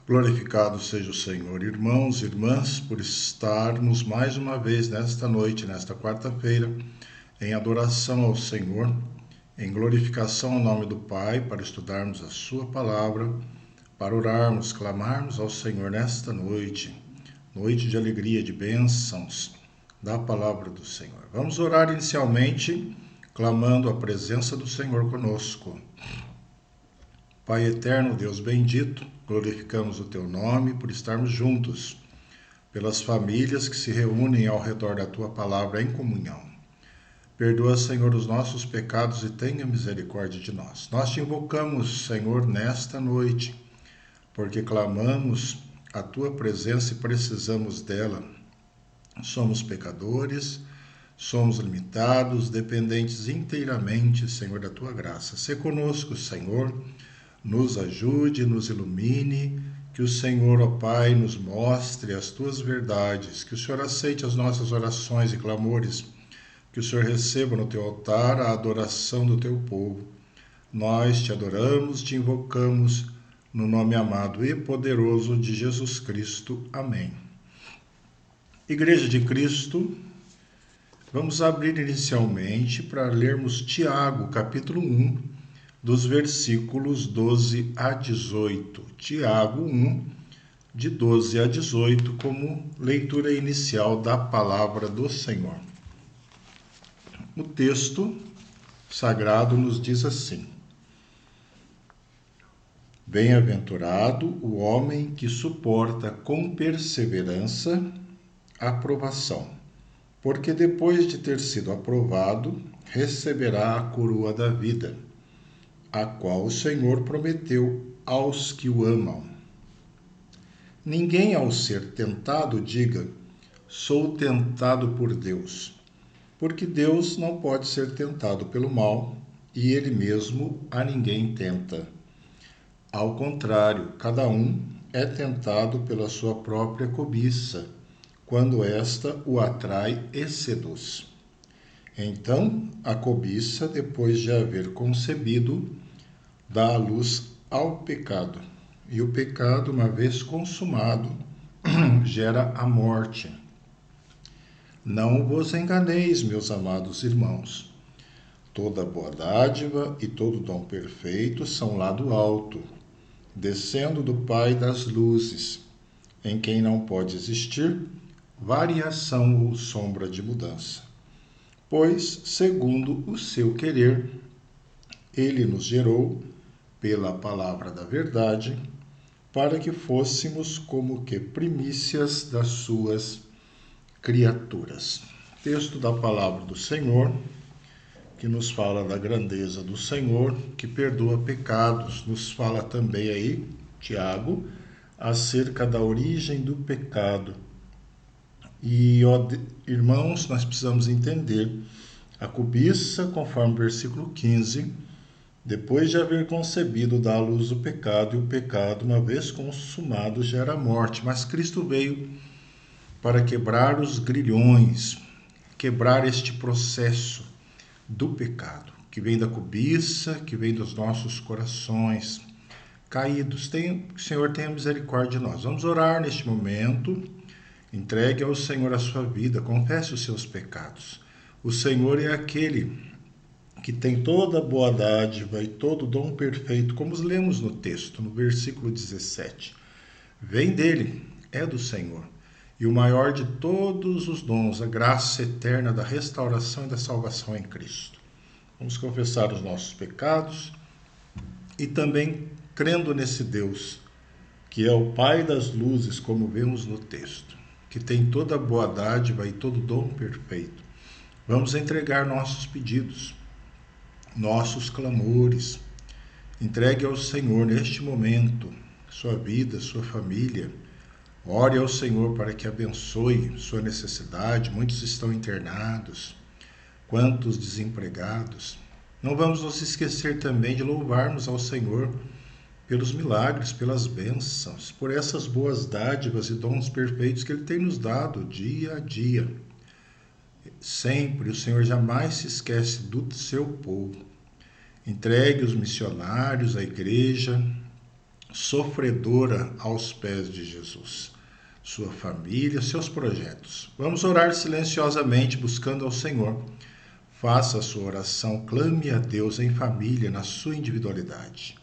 Glorificado seja o Senhor, irmãos e irmãs, por estarmos mais uma vez nesta noite, nesta quarta-feira, em adoração ao Senhor, em glorificação ao nome do Pai, para estudarmos a Sua palavra, para orarmos, clamarmos ao Senhor nesta noite, noite de alegria, de bênçãos da palavra do Senhor. Vamos orar inicialmente, clamando a presença do Senhor conosco. Pai eterno, Deus bendito, glorificamos o Teu nome por estarmos juntos, pelas famílias que se reúnem ao redor da Tua palavra em comunhão. Perdoa, Senhor, os nossos pecados e tenha misericórdia de nós. Nós te invocamos, Senhor, nesta noite, porque clamamos a Tua presença e precisamos dela. Somos pecadores, somos limitados, dependentes inteiramente, Senhor, da Tua graça. Sê conosco, Senhor, nos ajude, nos ilumine, que o Senhor, ó Pai, nos mostre as Tuas verdades, que o Senhor aceite as nossas orações e clamores, que o Senhor receba no Teu altar a adoração do Teu povo. Nós te adoramos, te invocamos, no nome amado e poderoso de Jesus Cristo. Amém. Igreja de Cristo, vamos abrir inicialmente para lermos Tiago, capítulo 1, dos versículos 12 a 18. Tiago 1, de 12 a 18, como leitura inicial da palavra do Senhor. O texto sagrado nos diz assim: Bem-aventurado o homem que suporta com perseverança a provação, porque depois de ter sido aprovado, receberá a coroa da vida, a qual o Senhor prometeu aos que o amam. Ninguém, ao ser tentado, diga: sou tentado por Deus, porque Deus não pode ser tentado pelo mal, e Ele mesmo a ninguém tenta. Ao contrário, cada um é tentado pela sua própria cobiça, quando esta o atrai e seduz. Então, a cobiça, depois de haver concebido, dá a luz ao pecado. E o pecado, uma vez consumado, gera a morte. Não vos enganeis, meus amados irmãos. Toda boa dádiva e todo dom perfeito são lá do alto, descendo do Pai das luzes, em quem não pode existir variação ou sombra de mudança. Pois, segundo o seu querer, Ele nos gerou pela palavra da verdade, para que fôssemos como que primícias das suas criaturas. Texto da palavra do Senhor, que nos fala da grandeza do Senhor, que perdoa pecados. Nos fala também aí, Tiago, acerca da origem do pecado. E, ó, irmãos, nós precisamos entender a cobiça, conforme o versículo 15, depois de haver concebido, dá à luz o pecado, e o pecado, uma vez consumado, gera morte. Mas Cristo veio para quebrar os grilhões, quebrar este processo do pecado, que vem da cobiça, que vem dos nossos corações caídos. O Senhor tenha misericórdia de nós. Vamos orar neste momento. Entregue ao Senhor a sua vida, confesse os seus pecados. O Senhor é aquele que tem toda a boa dádiva e todo o dom perfeito, como lemos no texto, no versículo 17. Vem dele, é do Senhor. E o maior de todos os dons, a graça eterna da restauração e da salvação em Cristo. Vamos confessar os nossos pecados e também crendo nesse Deus, que é o Pai das luzes, como vemos no texto, que tem toda a boa dádiva e todo o dom perfeito. Vamos entregar nossos pedidos, nossos clamores. Entregue ao Senhor neste momento sua vida, sua família. Ore ao Senhor para que abençoe sua necessidade. Muitos estão internados, quantos desempregados. Não vamos nos esquecer também de louvarmos ao Senhor pelos milagres, pelas bênçãos, por essas boas dádivas e dons perfeitos que Ele tem nos dado dia a dia. Sempre o Senhor jamais se esquece do seu povo. Entregue os missionários, a igreja, sofredora aos pés de Jesus, sua família, seus projetos. Vamos orar silenciosamente buscando ao Senhor. Faça a sua oração, clame a Deus em família, na sua individualidade.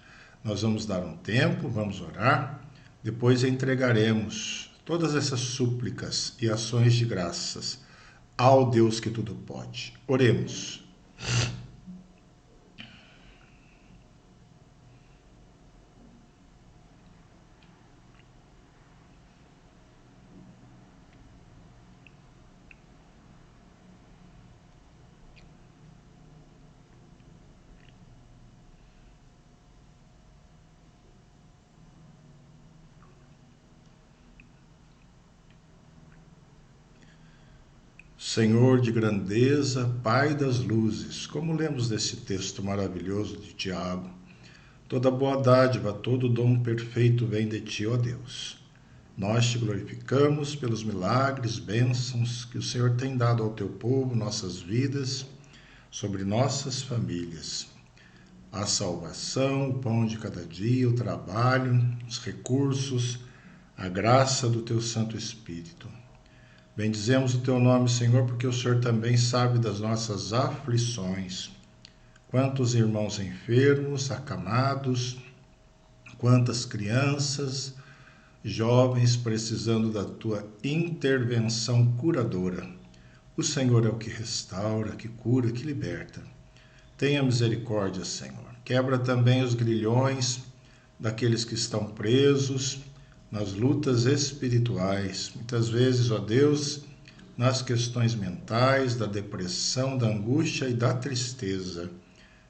Nós vamos dar um tempo, vamos orar, depois entregaremos todas essas súplicas e ações de graças ao Deus que tudo pode. Oremos. Senhor de grandeza, Pai das luzes, como lemos nesse texto maravilhoso de Tiago, toda boa dádiva, todo dom perfeito vem de Ti, ó Deus. Nós te glorificamos pelos milagres, bênçãos que o Senhor tem dado ao Teu povo, nossas vidas, sobre nossas famílias. A salvação, o pão de cada dia, o trabalho, os recursos, a graça do Teu Santo Espírito. Bendizemos o Teu nome, Senhor, porque o Senhor também sabe das nossas aflições. Quantos irmãos enfermos, acamados, quantas crianças, jovens precisando da Tua intervenção curadora. O Senhor é o que restaura, que cura, que liberta. Tenha misericórdia, Senhor. Quebra também os grilhões daqueles que estão presos nas lutas espirituais. Muitas vezes, ó Deus, nas questões mentais, da depressão, da angústia e da tristeza.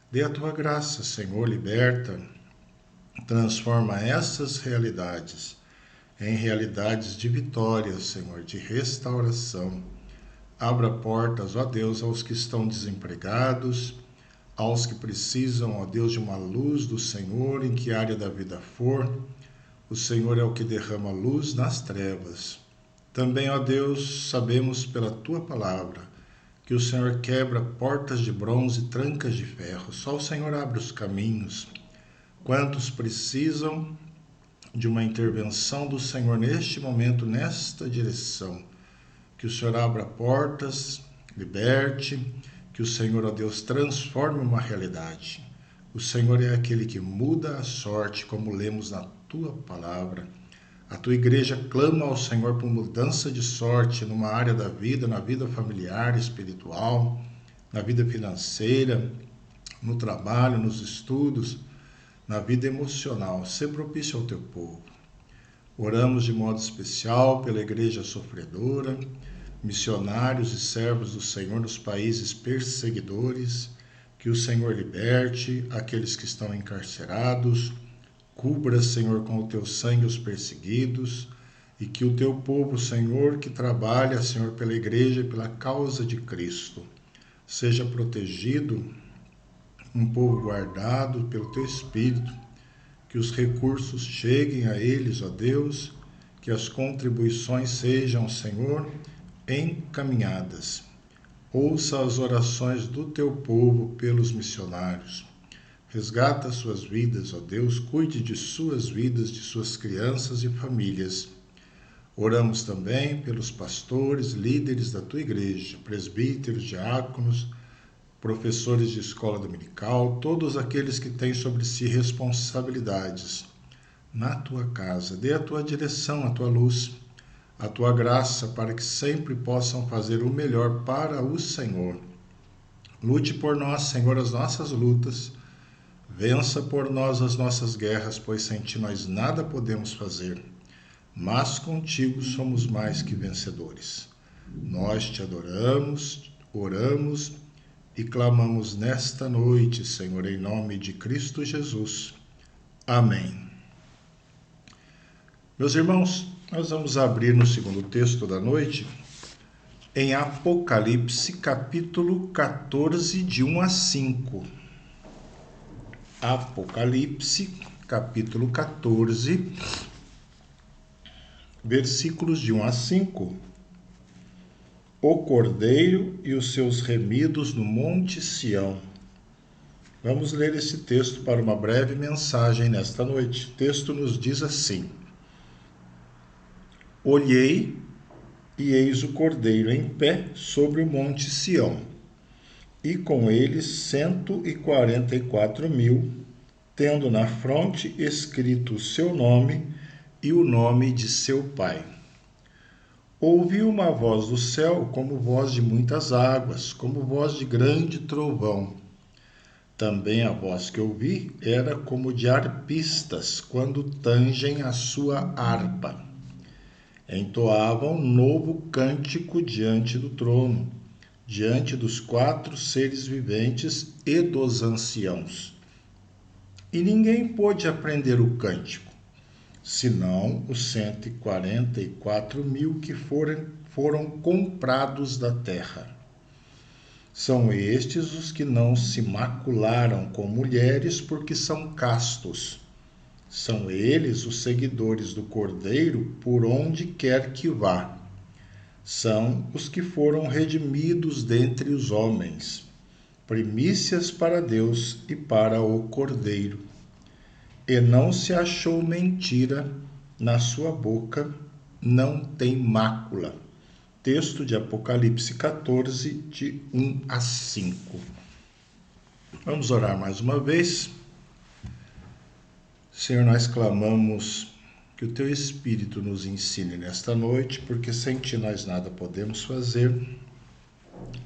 Dê a Tua graça, Senhor, liberta, transforma essas realidades em realidades de vitória, Senhor, de restauração. Abra portas, ó Deus, aos que estão desempregados, aos que precisam, ó Deus, de uma luz do Senhor, em que área da vida for. O Senhor é o que derrama luz nas trevas. Também, ó Deus, sabemos pela Tua palavra que o Senhor quebra portas de bronze e trancas de ferro. Só o Senhor abre os caminhos. Quantos precisam de uma intervenção do Senhor neste momento, nesta direção? Que o Senhor abra portas, liberte, que o Senhor, ó Deus, transforme uma realidade. O Senhor é aquele que muda a sorte, como lemos na Tua palavra. A Tua igreja clama ao Senhor por mudança de sorte numa área da vida, na vida familiar, espiritual, na vida financeira, no trabalho, nos estudos, na vida emocional. Sê propício ao Teu povo. Oramos de modo especial pela igreja sofredora, missionários e servos do Senhor nos países perseguidores, que o Senhor liberte aqueles que estão encarcerados, cubra, Senhor, com o Teu sangue os perseguidos, e que o Teu povo, Senhor, que trabalha, Senhor, pela igreja e pela causa de Cristo, seja protegido, um povo guardado pelo Teu Espírito, que os recursos cheguem a eles, ó Deus, que as contribuições sejam, Senhor, encaminhadas. Ouça as orações do Teu povo pelos missionários. Resgata suas vidas, ó Deus, cuide de suas vidas, de suas crianças e famílias. Oramos também pelos pastores, líderes da Tua igreja, presbíteros, diáconos, professores de escola dominical, todos aqueles que têm sobre si responsabilidades na Tua casa. Dê a Tua direção, a Tua luz, a Tua graça, para que sempre possam fazer o melhor para o Senhor. Lute por nós, Senhor, as nossas lutas. Vença por nós as nossas guerras, pois sem Ti nós nada podemos fazer. Mas contigo somos mais que vencedores. Nós Te adoramos, oramos e clamamos nesta noite, Senhor, em nome de Cristo Jesus. Amém. Meus irmãos, nós vamos abrir no segundo texto da noite, em Apocalipse, capítulo 14, de 1 a 5. Apocalipse, capítulo 14, versículos de 1 a 5. O Cordeiro e os seus remidos no Monte Sião. Vamos ler esse texto para uma breve mensagem nesta noite. O texto nos diz assim: Olhei, e eis o Cordeiro em pé sobre o monte Sião, e com ele 144.000, tendo na fronte escrito o seu nome e o nome de seu pai. Ouvi uma voz do céu como voz de muitas águas, como voz de grande trovão. Também a voz que ouvi era como de arpistas quando tangem a sua harpa. Entoavam novo cântico diante do trono, diante dos 4 seres viventes e dos anciãos. E ninguém pôde aprender o cântico, senão os 144.000 que foram comprados da terra. São estes os que não se macularam com mulheres, porque são castos. São eles os seguidores do Cordeiro por onde quer que vá. São os que foram redimidos dentre os homens, primícias para Deus e para o Cordeiro. E não se achou mentira na sua boca, não tem mácula. Texto de Apocalipse 14, de 1 a 5. Vamos orar mais uma vez. Senhor, nós clamamos que o Teu Espírito nos ensine nesta noite, porque sem Ti nós nada podemos fazer.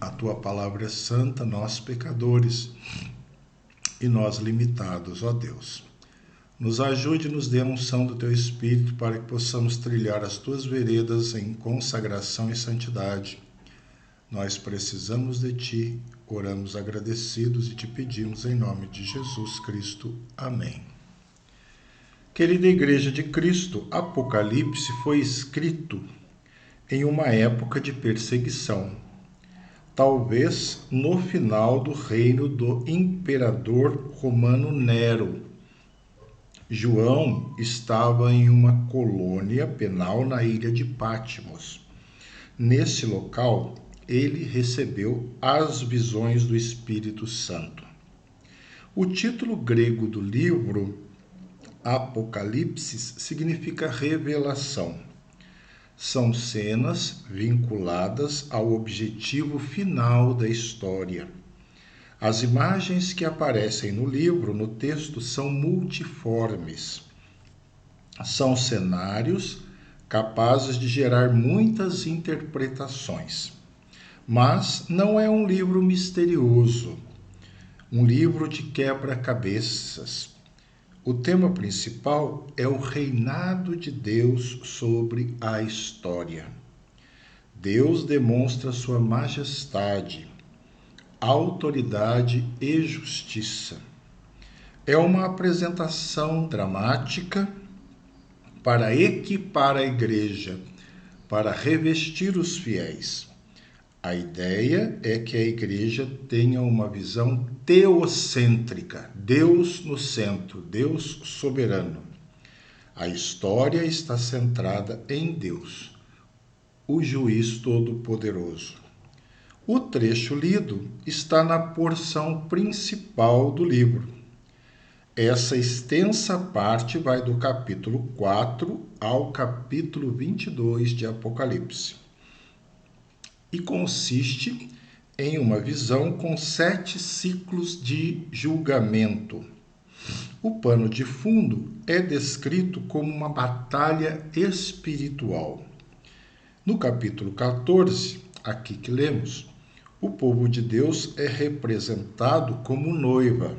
A Tua palavra é santa, nós pecadores e nós limitados, ó Deus. Nos ajude e nos dê a unção do Teu Espírito para que possamos trilhar as Tuas veredas em consagração e santidade. Nós precisamos de Ti, oramos agradecidos e Te pedimos em nome de Jesus Cristo. Amém. Querida Igreja de Cristo, Apocalipse foi escrito em uma época de perseguição, talvez no final do reino do imperador romano Nero. João estava em uma colônia penal na ilha de Patmos. Nesse local, ele recebeu as visões do Espírito Santo. O título grego do livro Apocalipse significa revelação. São cenas vinculadas ao objetivo final da história. As imagens que aparecem no livro, no texto, são multiformes. São cenários capazes de gerar muitas interpretações. Mas não é um livro misterioso, um livro de quebra-cabeças. O tema principal é o reinado de Deus sobre a história. Deus demonstra sua majestade, autoridade e justiça. É uma apresentação dramática para equipar a igreja, para revestir os fiéis. A ideia é que a igreja tenha uma visão teocêntrica, Deus no centro, Deus soberano. A história está centrada em Deus, o juiz todo-poderoso. O trecho lido está na porção principal do livro. Essa extensa parte vai do capítulo 4 ao capítulo 22 de Apocalipse. E consiste em uma visão com 7 ciclos de julgamento. O pano de fundo é descrito como uma batalha espiritual. No capítulo 14, aqui que lemos, o povo de Deus é representado como noiva.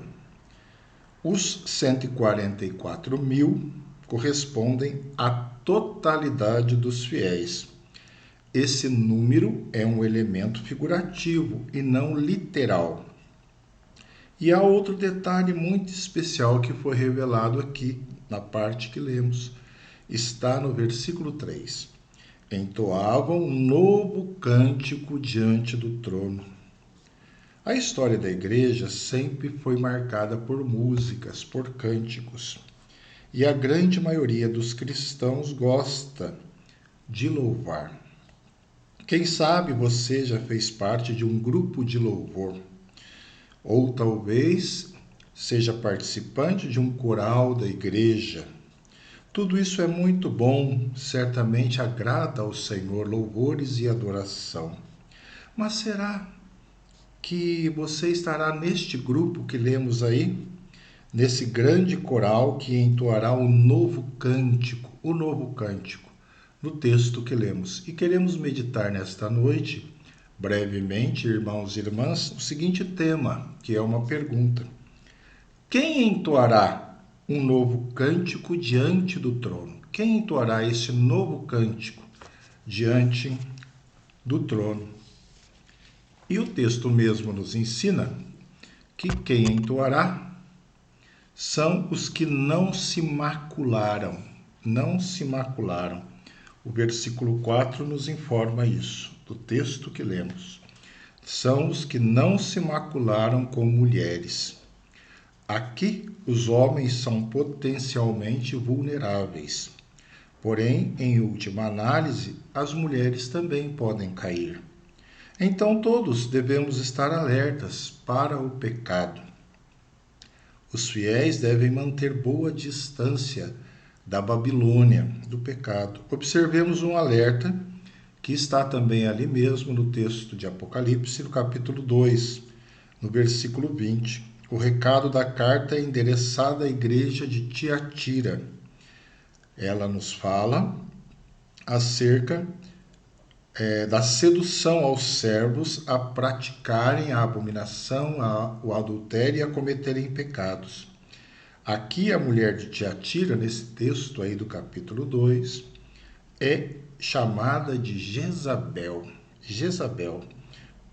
Os 144.000 correspondem à totalidade dos fiéis. Esse número é um elemento figurativo e não literal. E há outro detalhe muito especial que foi revelado aqui, na parte que lemos. Está no versículo 3. Entoavam um novo cântico diante do trono. A história da igreja sempre foi marcada por músicas, por cânticos. E a grande maioria dos cristãos gosta de louvar. Quem sabe você já fez parte de um grupo de louvor, ou talvez seja participante de um coral da igreja. Tudo isso é muito bom, certamente agrada ao Senhor, louvores e adoração. Mas será que você estará neste grupo que lemos aí? Nesse grande coral que entoará o novo cântico, no texto que lemos. E queremos meditar nesta noite, brevemente, irmãos e irmãs, o seguinte tema, que é uma pergunta. Quem entoará um novo cântico diante do trono? Quem entoará esse novo cântico diante do trono? E o texto mesmo nos ensina que quem entoará são os que não se macularam. Não se macularam. O versículo 4 nos informa isso, do texto que lemos. São os que não se macularam com mulheres. Aqui, os homens são potencialmente vulneráveis. Porém, em última análise, as mulheres também podem cair. Então, todos devemos estar alertas para o pecado. Os fiéis devem manter boa distância da Babilônia, do pecado. Observemos um alerta que está também ali mesmo no texto de Apocalipse, no capítulo 2, no versículo 20. O recado da carta é endereçada à igreja de Tiatira. Ela nos fala acerca da sedução aos servos a praticarem a abominação, o adultério e a cometerem pecados. Aqui a mulher de Tiatira, nesse texto aí do capítulo 2, é chamada de Jezabel. Jezabel,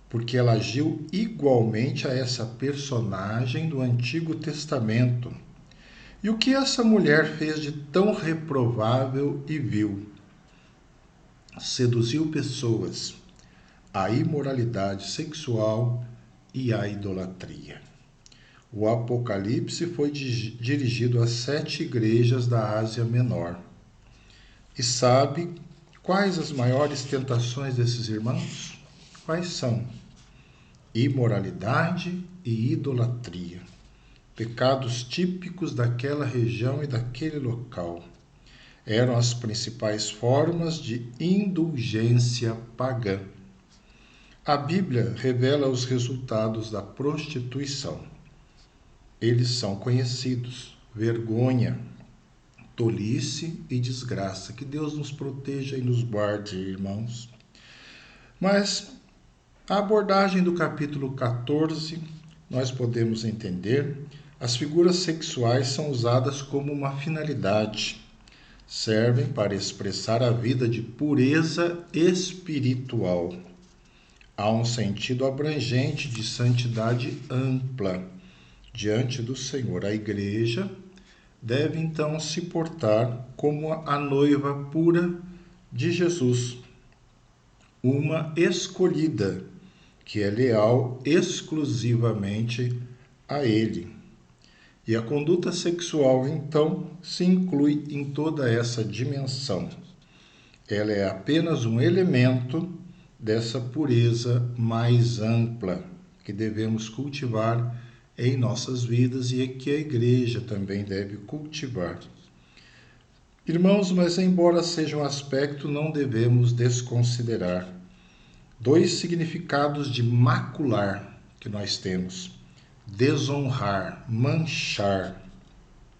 porque ela agiu igualmente a essa personagem do Antigo Testamento. E o que essa mulher fez de tão reprovável e vil? Seduziu pessoas à imoralidade sexual e à idolatria. O Apocalipse foi dirigido às 7 igrejas da Ásia Menor. E sabe quais as maiores tentações desses irmãos? Quais são? Imoralidade e idolatria. Pecados típicos daquela região e daquele local. Eram as principais formas de indulgência pagã. A Bíblia revela os resultados da prostituição. Eles são conhecidos: vergonha, tolice e desgraça. Que Deus nos proteja e nos guarde, irmãos. Mas a abordagem do capítulo 14, nós podemos entender, as figuras sexuais são usadas como uma finalidade. Servem para expressar a vida de pureza espiritual. Há um sentido abrangente de santidade ampla diante do Senhor. A igreja deve então se portar como a noiva pura de Jesus, uma escolhida que é leal exclusivamente a Ele. E a conduta sexual, então, se inclui em toda essa dimensão. Ela é apenas um elemento dessa pureza mais ampla que devemos cultivar em nossas vidas e que a igreja também deve cultivar. Irmãos, mas embora seja um aspecto, não devemos desconsiderar 2 significados de macular que nós temos: desonrar, manchar.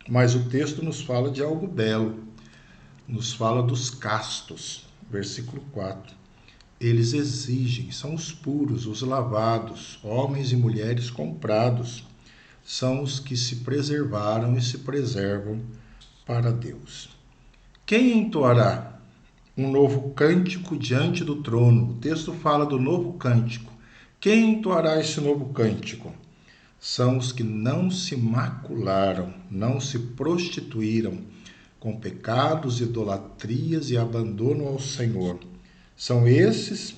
Mas o texto nos fala de algo belo, nos fala dos castos. Versículo 4. Eles exigem, são os puros, os lavados, homens e mulheres comprados, são os que se preservaram e se preservam para Deus. Quem entoará um novo cântico diante do trono? O texto fala do novo cântico. Quem entoará esse novo cântico? São os que não se macularam, não se prostituíram com pecados, idolatrias e abandono ao Senhor. São esses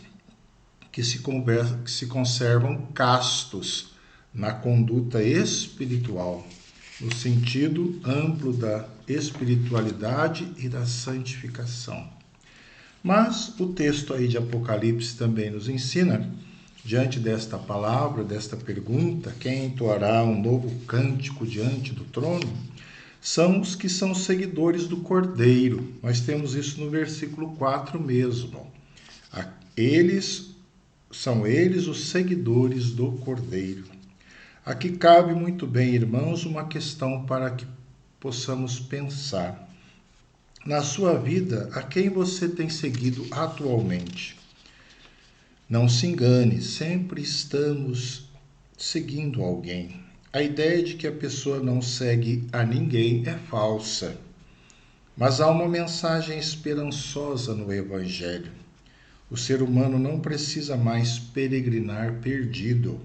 que se conservam castos na conduta espiritual, no sentido amplo da espiritualidade e da santificação. Mas o texto aí de Apocalipse também nos ensina diante desta palavra, desta pergunta, quem entoará um novo cântico diante do trono? São os que são seguidores do Cordeiro. Nós temos isso no versículo 4 mesmo. São eles os seguidores do Cordeiro. Aqui cabe muito bem, irmãos, uma questão para que possamos pensar. Na sua vida, a quem você tem seguido atualmente? Não se engane, sempre estamos seguindo alguém. A ideia de que a pessoa não segue a ninguém é falsa. Mas há uma mensagem esperançosa no Evangelho. O ser humano não precisa mais peregrinar perdido.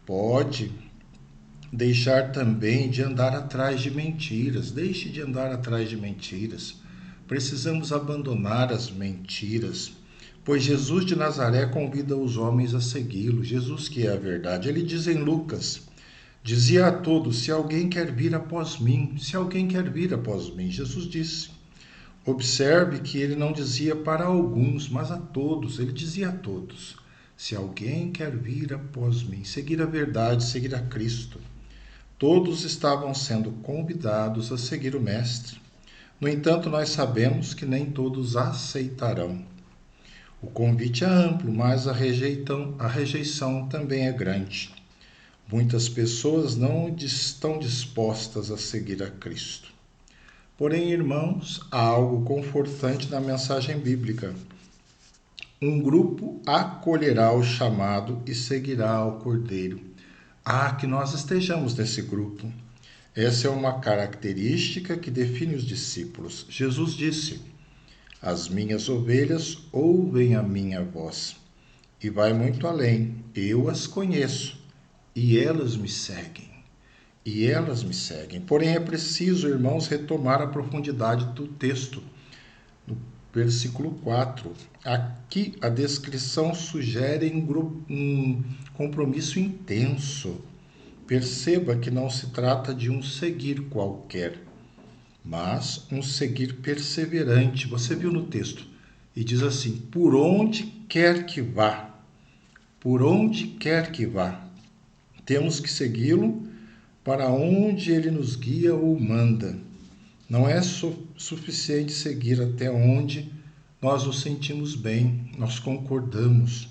Pode deixar também de andar atrás de mentiras. Deixe de andar atrás de mentiras. Precisamos abandonar as mentiras, pois Jesus de Nazaré convida os homens a segui-lo. Jesus que é a verdade. Ele diz em Lucas, dizia a todos, se alguém quer vir após mim, se alguém quer vir após mim. Jesus disse. Observe que ele não dizia para alguns, mas a todos. Ele dizia a todos, se alguém quer vir após mim, seguir a verdade, seguir a Cristo. Todos estavam sendo convidados a seguir o Mestre. No entanto, nós sabemos que nem todos aceitarão. O convite é amplo, mas a rejeição também é grande. Muitas pessoas não estão dispostas a seguir a Cristo. Porém, irmãos, há algo confortante na mensagem bíblica. Um grupo acolherá o chamado e seguirá ao Cordeiro. Que nós estejamos nesse grupo. Essa é uma característica que define os discípulos. Jesus disse, as minhas ovelhas ouvem a minha voz. E vai muito além, eu as conheço e elas me seguem. Porém, é preciso, irmãos, retomar a profundidade do texto. No versículo 4, aqui a descrição sugere um compromisso intenso. Perceba que não se trata de um seguir qualquer, mas um seguir perseverante. Você viu no texto? E diz assim, por onde quer que vá. Por onde quer que vá. Temos que segui-lo para onde ele nos guia ou manda. Não é suficiente seguir até onde nós nos sentimos bem, nós concordamos.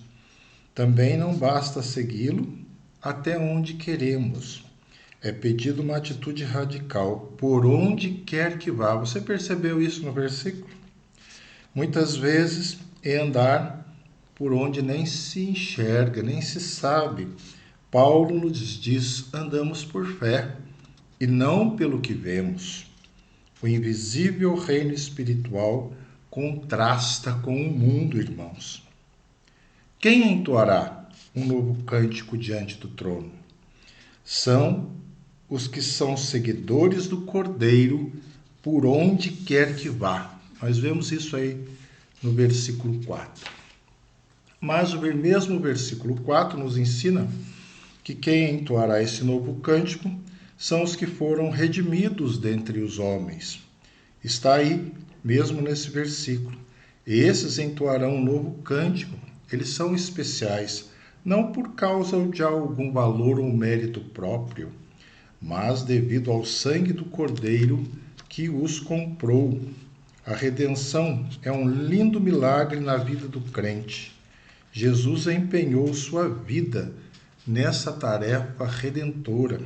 Também não basta segui-lo até onde queremos. É pedido uma atitude radical, por onde quer que vá. Você percebeu isso no versículo? Muitas vezes é andar por onde nem se enxerga, nem se sabe. Paulo nos diz, andamos por fé e não pelo que vemos. O invisível reino espiritual contrasta com o mundo, irmãos. Quem entoará um novo cântico diante do trono? São os que são seguidores do Cordeiro por onde quer que vá. Nós vemos isso aí no versículo 4. Mas o mesmo versículo 4 nos ensina que quem entoará esse novo cântico são os que foram redimidos dentre os homens. Está aí, mesmo nesse versículo. Esses entoarão um novo cântico. Eles são especiais, não por causa de algum valor ou mérito próprio, mas devido ao sangue do Cordeiro que os comprou. A redenção é um lindo milagre na vida do crente. Jesus empenhou sua vida nessa tarefa redentora.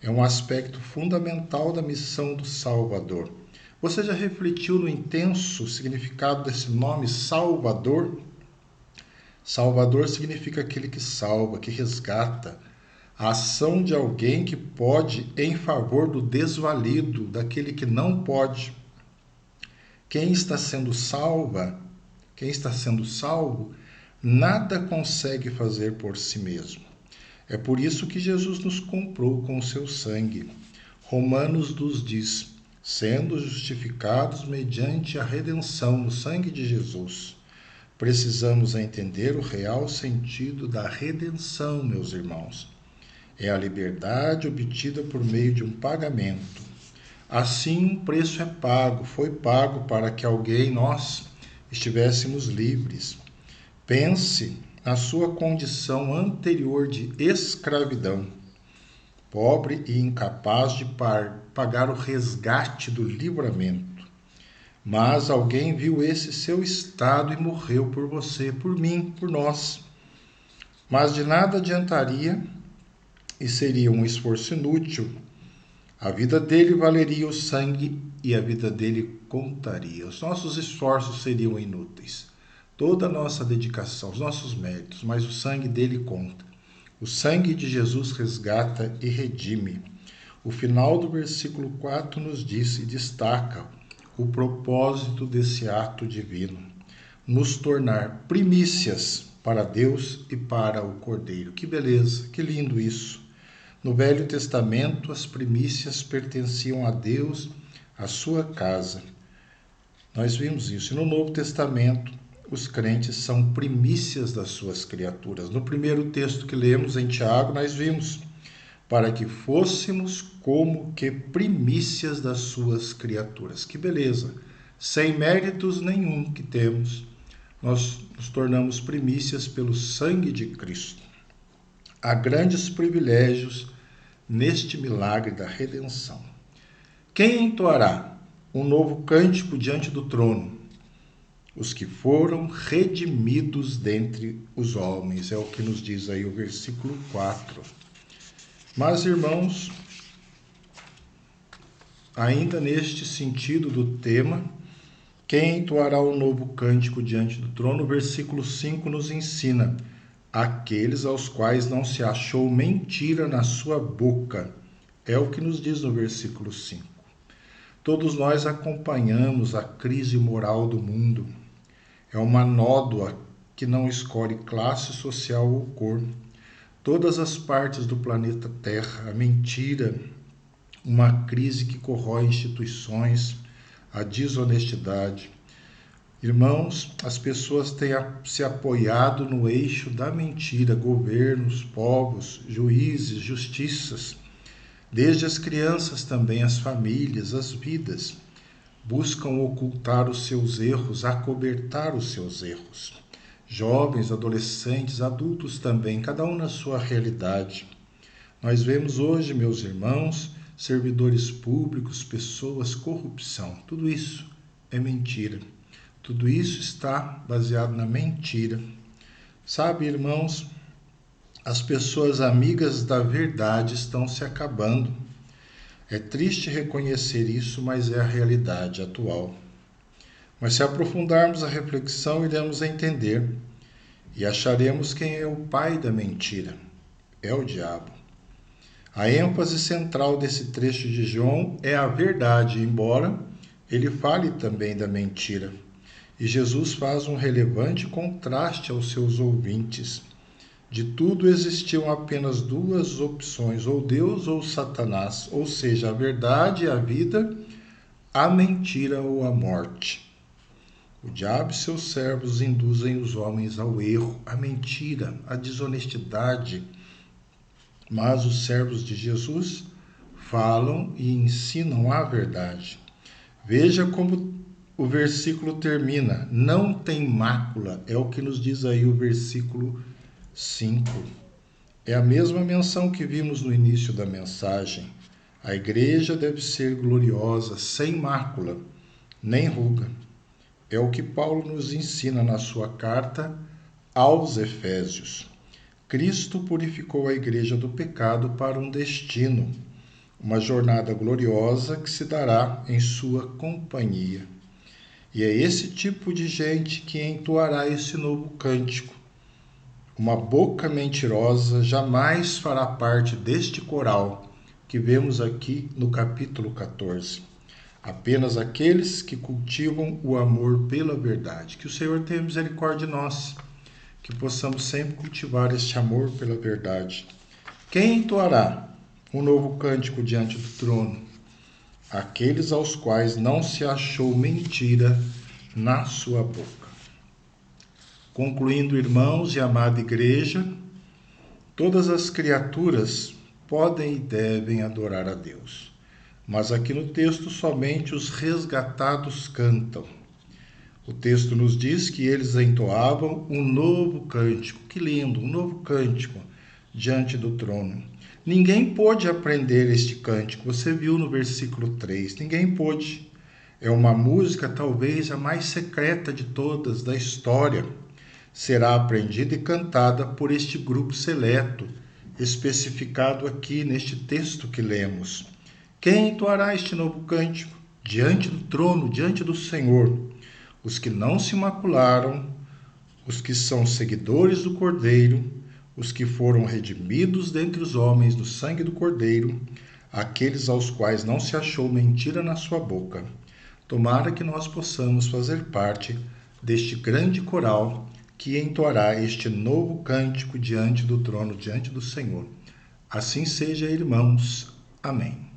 É um aspecto fundamental da missão do Salvador. Você já refletiu no intenso significado desse nome Salvador? Salvador significa aquele que salva, que resgata. A ação de alguém que pode em favor do desvalido, daquele que não pode. Quem está sendo salvo, nada consegue fazer por si mesmo. É por isso que Jesus nos comprou com o seu sangue. Romanos nos diz, sendo justificados mediante a redenção no sangue de Jesus. Precisamos entender o real sentido da redenção, meus irmãos. É a liberdade obtida por meio de um pagamento. Assim, um preço é pago, foi pago para que nós estivéssemos livres. Pense na sua condição anterior de escravidão, pobre e incapaz de pagar o resgate do livramento. Mas alguém viu esse seu estado e morreu por você, por mim, por nós. Mas de nada adiantaria e seria um esforço inútil. A vida dele valeria o sangue e a vida dele contaria. Os nossos esforços seriam inúteis. Toda a nossa dedicação, os nossos méritos, mas o sangue dele conta. O sangue de Jesus resgata e redime. O final do versículo 4 nos diz e destaca o propósito desse ato divino: nos tornar primícias para Deus e para o Cordeiro. Que beleza, que lindo isso! No Velho Testamento, as primícias pertenciam a Deus, à sua casa. Nós vimos isso. E no Novo Testamento, os crentes são primícias das suas criaturas. No primeiro texto que lemos em Tiago, nós vimos: para que fôssemos como que primícias das suas criaturas. Que beleza! Sem méritos nenhum que temos, nós nos tornamos primícias pelo sangue de Cristo. Há grandes privilégios neste milagre da redenção. Quem entoará um novo cântico diante do trono? Os que foram redimidos dentre os homens, é o que nos diz aí o versículo 4. Mas, irmãos, ainda neste sentido do tema, quem entoará um novo cântico diante do trono? O versículo 5 nos ensina: aqueles aos quais não se achou mentira na sua boca. É o que nos diz no versículo 5. Todos nós acompanhamos a crise moral do mundo. É uma nódoa que não escolhe classe social ou cor. Todas as partes do planeta Terra, a mentira, uma crise que corrói instituições, a desonestidade. Irmãos, as pessoas têm se apoiado no eixo da mentira, governos, povos, juízes, justiças, desde as crianças também, as famílias, as vidas, buscam ocultar os seus erros, acobertar os seus erros. Jovens, adolescentes, adultos também, cada um na sua realidade. Nós vemos hoje, meus irmãos, servidores públicos, pessoas, corrupção, tudo isso é mentira. Tudo isso está baseado na mentira. Sabe, irmãos, as pessoas amigas da verdade estão se acabando. É triste reconhecer isso, mas é a realidade atual. Mas se aprofundarmos a reflexão, iremos entender e acharemos quem é o pai da mentira. É o diabo. A ênfase central desse trecho de João é a verdade, embora ele fale também da mentira. E Jesus faz um relevante contraste aos seus ouvintes. De tudo existiam apenas duas opções, ou Deus ou Satanás, ou seja, a verdade e a vida, a mentira ou a morte. O diabo e seus servos induzem os homens ao erro, à mentira, à desonestidade. Mas os servos de Jesus falam e ensinam a verdade. Veja como o versículo termina: não tem mácula, é o que nos diz aí o versículo 5. É a mesma menção que vimos no início da mensagem. A igreja deve ser gloriosa, sem mácula, nem ruga. É o que Paulo nos ensina na sua carta aos Efésios. Cristo purificou a igreja do pecado para um destino, uma jornada gloriosa que se dará em sua companhia. E é esse tipo de gente que entoará esse novo cântico. Uma boca mentirosa jamais fará parte deste coral que vemos aqui no capítulo 14. Apenas aqueles que cultivam o amor pela verdade. Que o Senhor tenha misericórdia de nós, que possamos sempre cultivar este amor pela verdade. Quem entoará um novo cântico diante do trono? Aqueles aos quais não se achou mentira na sua boca. Concluindo, irmãos e amada igreja, todas as criaturas podem e devem adorar a Deus, mas aqui no texto somente os resgatados cantam. O texto nos diz que eles entoavam um novo cântico. Que lindo, um novo cântico diante do trono. Ninguém pôde aprender este cântico. Você viu no versículo 3. Ninguém pôde. É uma música talvez a mais secreta de todas da história. Será aprendida e cantada por este grupo seleto, especificado aqui neste texto que lemos. Quem entoará este novo cântico? Diante do trono, diante do Senhor. Os que não se macularam, os que são seguidores do Cordeiro, os que foram redimidos dentre os homens do sangue do Cordeiro, aqueles aos quais não se achou mentira na sua boca. Tomara que nós possamos fazer parte deste grande coral que entoará este novo cântico diante do trono, diante do Senhor. Assim seja, irmãos. Amém.